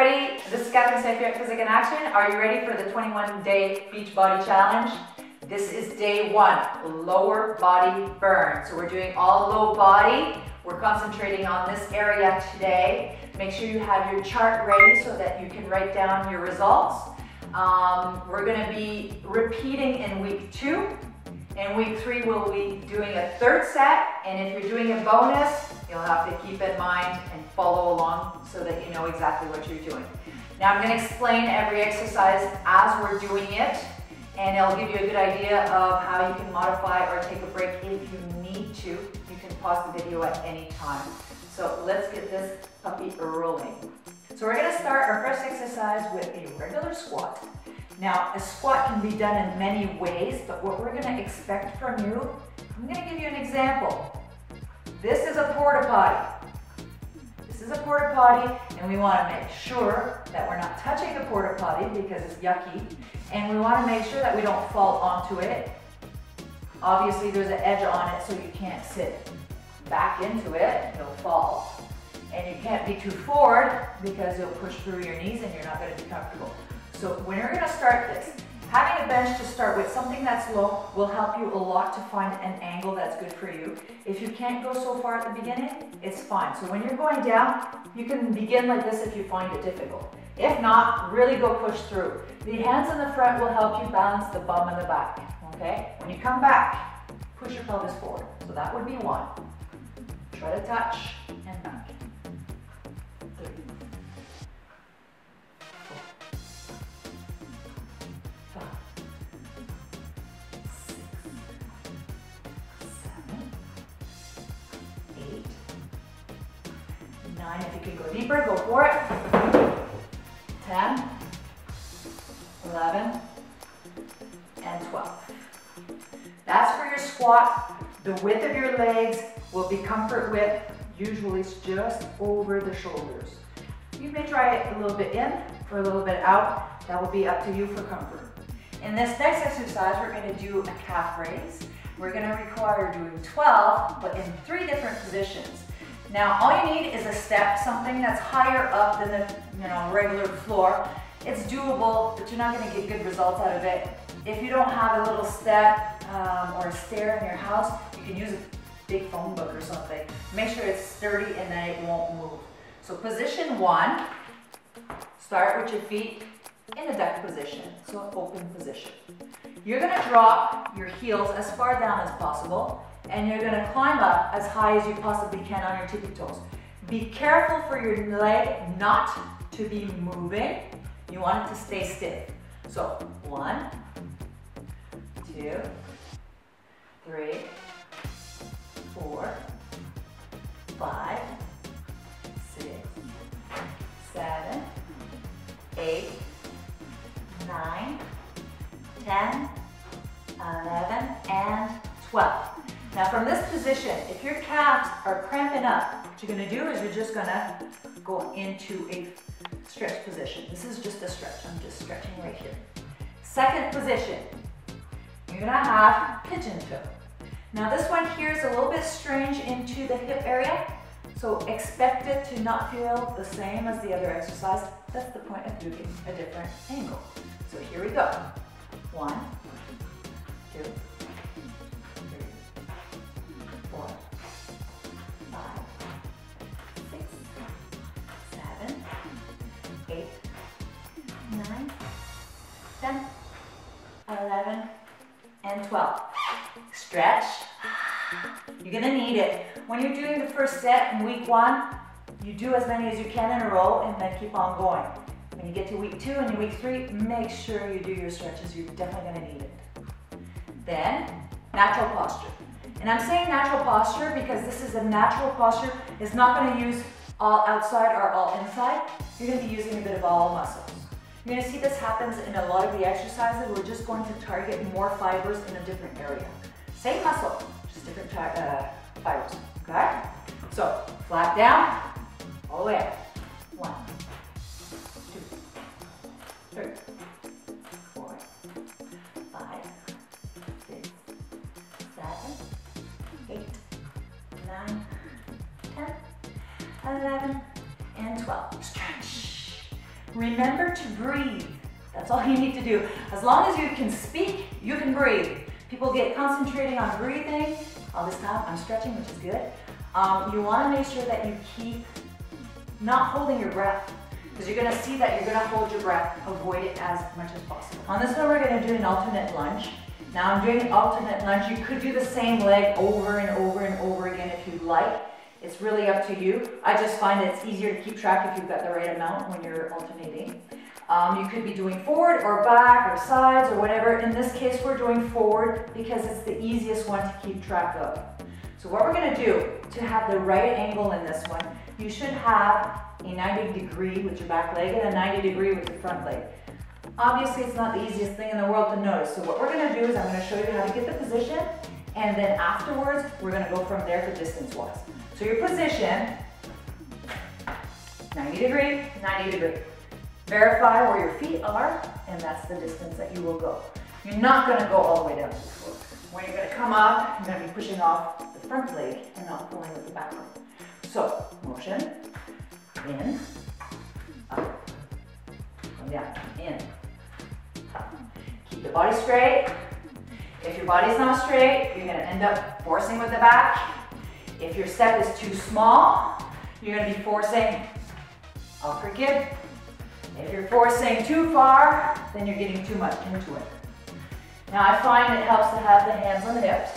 everybody, this is St-Pierre at Physikinaction. Are you ready for the 21-day beach body challenge? This is day 1, lower body burn. So we're doing all low body. We're concentrating on this area today. Make sure you have your chart ready so that you can write down your results. We're going to be repeating in week 2. In week 3, we'll be doing a 3rd set. And if you're doing a bonus, you'll have to keep in mind and follow along so that you know exactly what you're doing. Now I'm going to explain every exercise as we're doing it, and it'll give you a good idea of how you can modify or take a break if you need to. You can pause the video at any time. So let's get this puppy rolling. So we're going to start our first exercise with a regular squat. Now a squat can be done in many ways, but what we're going to expect from you, I'm going to give you an example. This is a porta potty. This is a porta potty, and we want to make sure that we're not touching the porta potty because it's yucky, and we want to make sure that we don't fall onto it. Obviously there's an edge on it, so you can't sit back into it, you'll fall. And you can't be too forward because you'll push through your knees and you're not going to be comfortable. So when you're going to start this, having a bench to start with, something that's low, will help you a lot to find an angle that's good for you. If you can't go so far at the beginning, it's fine. So when you're going down, you can begin like this if you find it difficult. If not, really go push through. The hands in the front will help you balance the bum and the back, okay? When you come back, push your pelvis forward. So that would be 1. Try to touch and back. 3. 4. 5. 6. 7. 8. 9. If you can go deeper, go for it. 10. 11. And 12. That's for your squat. The width of your legs will be comfort width. Usually it's just over the shoulders. You may try it a little bit in or a little bit out. That will be up to you for comfort. In this next exercise, we're going to do a calf raise. We're going to require doing 12, but in 3 different positions. Now, all you need is a step, something that's higher up than the regular floor. It's doable, but you're not going to get good results out of it. If you don't have a little step or a stair in your house, you can use a big phone book or something. Make sure it's sturdy and then it won't move. So position 1, start with your feet in a duck position, so an open position. You're going to drop your heels as far down as possible, and you're going to climb up as high as you possibly can on your tippy toes. Be careful for your leg not to be moving. You want it to stay stiff. So 1, 2, 3, 4, 5, 6, 7, 8, 9, 10, 11, and 12. Now from this position, if your calves are cramping up, what you're going to do is you're just going to go into a stretch position. This is just a stretch. I'm just stretching right here. Second position, you're going to have pigeon toe. Now this one here is a little bit strange into the hip area, so expect it to not feel the same as the other exercise. That's the point of doing a different angle. So here we go. 1, 2, 3, 4, 5, 6, 7, 8, 9, 10, 11, and 12. Stretch. You're going to need it. When you're doing the first set in week 1, you do as many as you can in a row and then keep on going. When you get to week 2 and week 3, make sure you do your stretches. You're definitely going to need it. Then, natural posture. And I'm saying natural posture because this is a natural posture. It's not going to use all outside or all inside. You're going to be using a bit of all muscles. You're going to see this happens in a lot of the exercises. We're just going to target more fibers in a different area. Same muscle, just different fibers, okay? So, flat down, all the way up. 1, 2, 3, 4, 5, 6, 7, 8, 9, 10, 11, and 12. Stretch. Remember to breathe. That's all you need to do. As long as you can speak, you can breathe. People get concentrating on breathing. All this time, I'm stretching, which is good. You want to make sure that you keep not holding your breath, because you're going to see that you're going to hold your breath. Avoid it as much as possible. On this one, we're going to do an alternate lunge. Now I'm doing an alternate lunge. You could do the same leg over and over and over again if you'd like. It's really up to you. I just find that it's easier to keep track if you've got the right amount when you're alternating. You could be doing forward or back or sides or whatever. In this case, we're doing forward because it's the easiest one to keep track of. So what we're going to do to have the right angle in this one, you should have a 90 degree with your back leg and a 90 degree with your front leg. Obviously, it's not the easiest thing in the world to notice. So what we're going to do is I'm going to show you how to get the position, and then afterwards, we're going to go from there for distance-wise. So your position, 90 degree, 90 degree. Verify where your feet are, and that's the distance that you will go. You're not going to go all the way down to the floor. When you're going to come up, you're going to be pushing off the front leg and not pulling with the back leg. So, motion, in, up, come down, in, up. Keep the body straight. If your body's not straight, you're going to end up forcing with the back. If your step is too small, you're going to be forcing upward kick. If you're forcing too far, then you're getting too much into it. Now I find it helps to have the hands on the hips.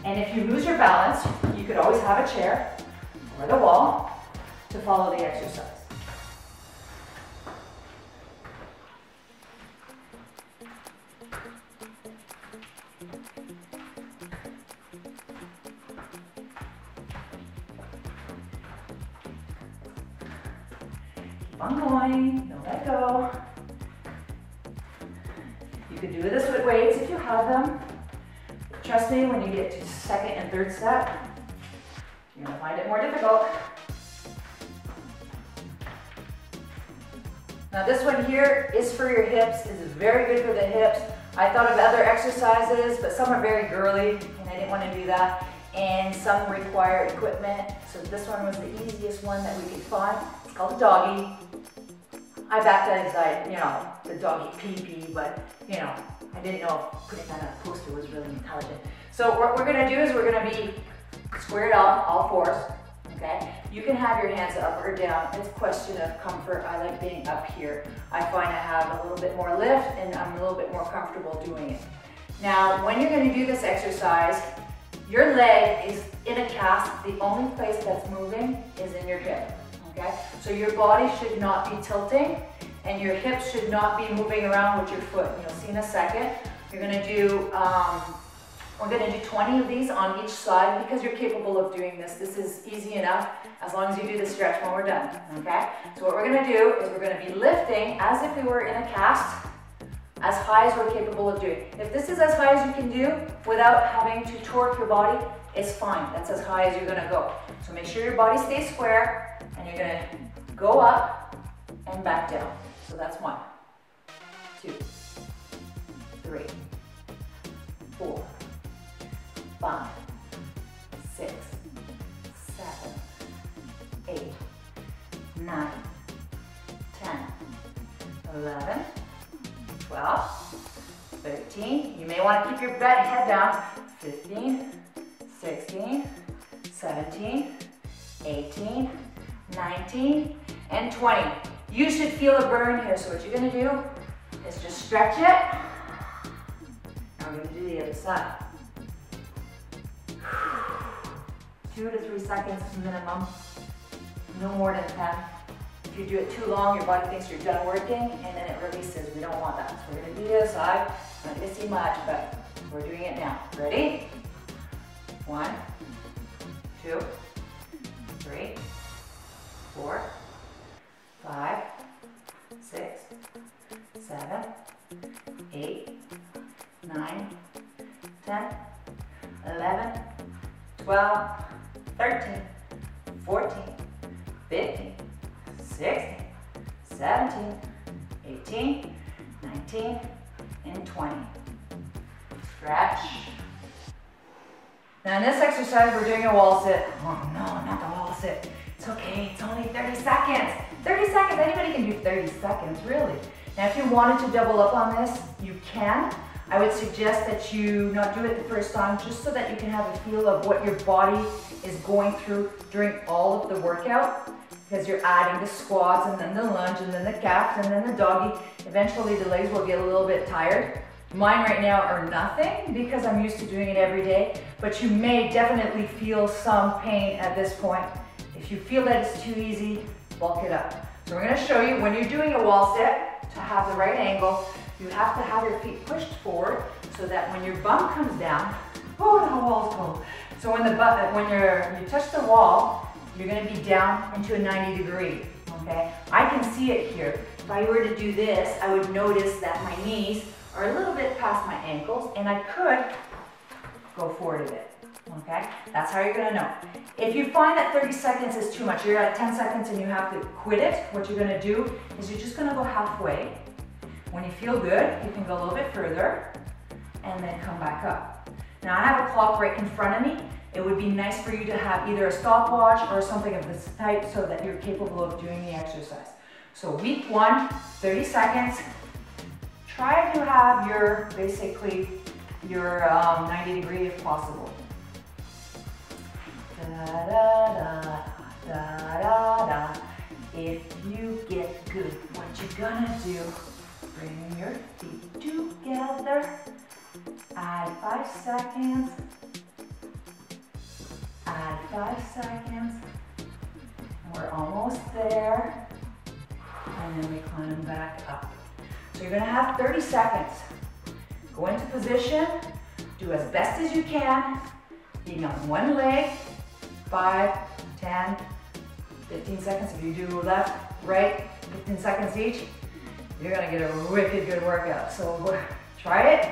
And if you lose your balance, you could always have a chair or the wall to follow the exercise. Keep on going, don't let go. You could do this with weights if you have them. Trust me, when you get to second and third step, you're going to find it more difficult. Now this one here is for your hips. It's very good for the hips. I thought of other exercises, but some are very girly, and I didn't want to do that. And some require equipment. So this one was the easiest one that we could find. It's called a doggy. I backed that inside, you know, the doggy pee-pee, but, you know, I didn't know if putting that on a poster was really intelligent. So what we're going to do is we're going to be squared up, all fours, okay? You can have your hands up or down. It's a question of comfort. I like being up here. I find I have a little bit more lift and I'm a little bit more comfortable doing it. Now, when you're going to do this exercise, your leg is in a cast. The only place that's moving is in your hip. Okay? So your body should not be tilting and your hips should not be moving around with your foot. You'll see in a second. You're going to do, we're going to do 20 of these on each side because you're capable of doing this. This is easy enough as long as you do the stretch when we're done. Okay? So what we're going to do is we're going to be lifting as if we were in a cast as high as we're capable of doing. If this is as high as you can do without having to torque your body, it's fine. That's as high as you're going to go. So make sure your body stays square. And you're going to go up and back down. So that's 1, 2, 3, 4, 5, 6, 7, 8, 9, 10, 11, 12, 13. You may want to keep your head down. 15, 16, 17, 18, 19, and 20. You should feel a burn here, so what you're going to do is just stretch it. Now we're going to do the other side. 2 to 3 seconds minimum, no more than 10. If you do it too long, your body thinks you're done working, and then it releases. We don't want that. So we're going to do this side. Not going to see much, but we're doing it now. Ready? 1, 2, 3, 4, 5, 6, 7, 8, 9, 10, 11, 12, 13, 14, 15, 16, 17, 18, 19, and 20. Stretch. Now in this exercise, we're doing a wall sit. Oh no, not the wall sit. It's okay, it's only 30 seconds. 30 seconds, anybody can do 30 seconds, really. Now, if you wanted to double up on this, you can. I would suggest that you not do it the first time, just so that you can have a feel of what your body is going through during all of the workout, because you're adding the squats and then the lunge and then the calf and then the doggy. Eventually the legs will get a little bit tired. Mine right now are nothing because I'm used to doing it every day, but you may definitely feel some pain at this point. If you feel that it's too easy, bulk it up. So we're gonna show you when you're doing a wall sit, to have the right angle, you have to have your feet pushed forward so that when your bum comes down, oh, the wall's cold. So when you touch the wall, you're gonna be down into a 90 degree, okay? I can see it here. If I were to do this, I would notice that my knees are a little bit past my ankles, and I could go forward a bit, okay? That's how you're gonna know. If you find that 30 seconds is too much, you're at 10 seconds and you have to quit it, what you're gonna do is you're just gonna go halfway. When you feel good, you can go a little bit further and then come back up. Now I have a clock right in front of me. It would be nice for you to have either a stopwatch or something of this type so that you're capable of doing the exercise. So week 1, 30 seconds. Try to have your, basically, your 90 degree if possible. Da, da, da, da, da, da. If you get good, what you're gonna do, bring your feet together, add 5 seconds, add 5 seconds, we're almost there, and then we climb back up. So you're gonna have 30 seconds. Go into position, do as best as you can, being on one leg, 5, 10, 15 seconds. If you do left, right, 15 seconds each, you're gonna get a wicked good workout. So try it,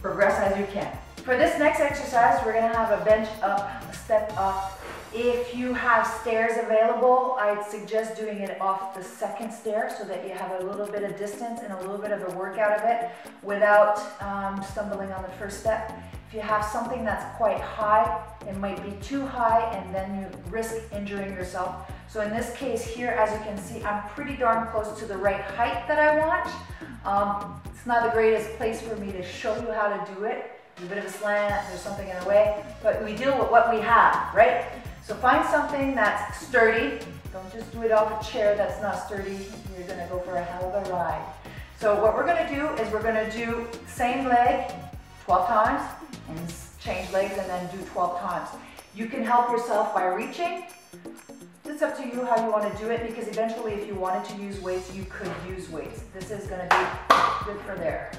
progress as you can. For this next exercise, we're gonna have a bench up, a step up. If you have stairs available, I'd suggest doing it off the second stair so that you have a little bit of distance and a little bit of a workout of it without stumbling on the first step. If you have something that's quite high, it might be too high and then you risk injuring yourself. So in this case here, as you can see, I'm pretty darn close to the right height that I want. It's not the greatest place for me to show you how to do it. There's a bit of a slant, there's something in the way, but we deal with what we have, right? So find something that's sturdy. Don't just do it off a chair that's not sturdy. You're gonna go for a hell of a ride. So what we're gonna do is we're gonna do same leg 12 times and change legs and then do 12 times. You can help yourself by reaching. It's up to you how you want to do it, because eventually if you wanted to use weights, you could use weights. This is going to be good for there.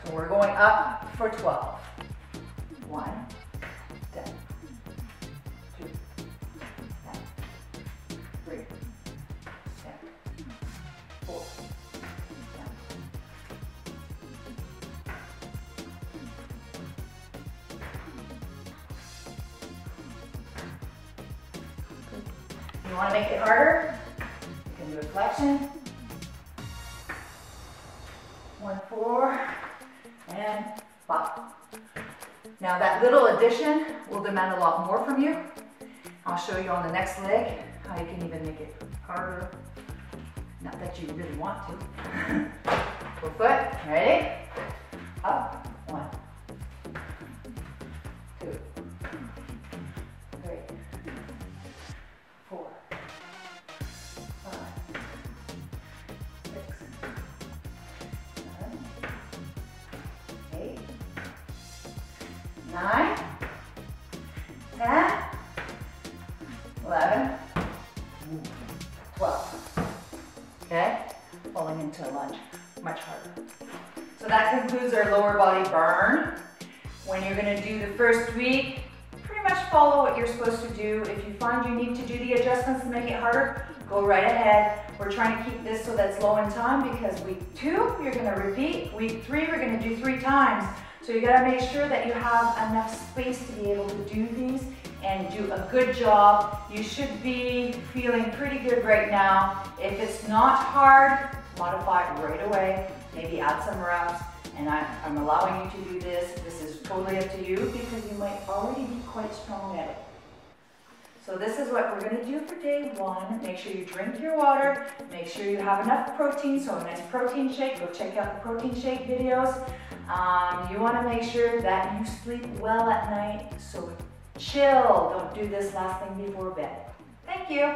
So we're going up for 12. 1, 10, 2, 10, 3, 10, 4, 10. You want to make it harder? You can do a flexion. 1, 4, and pop. Now that little addition will demand a lot more from you. I'll show you on the next leg how you can even make it harder. Not that you really want to. Full foot, ready? Up, 1, 2, 3, 4, 5, 6, 7, 8, 9, 10, 11, 12. Okay? Falling into a lunge, much harder. So that concludes our lower body burn. When you're going to do the first week, pretty much follow what you're supposed to do. If you find you need to do the adjustments to make it harder, go right ahead. We're trying to keep this so that's low in time, because week 2, you're going to repeat. Week 3, we're going to do 3 times. So you got to make sure that you have enough space to be able to do these and do a good job. You should be feeling pretty good right now. If it's not hard, modify it right away. Maybe add some reps. And I'm allowing you to do this. This is totally up to you, because you might already be quite strong at it. So this is what we're gonna do for day 1. Make sure you drink your water. Make sure you have enough protein, so a nice protein shake. Go check out the protein shake videos. You wanna make sure that you sleep well at night, so chill. Don't do this last thing before bed. Thank you.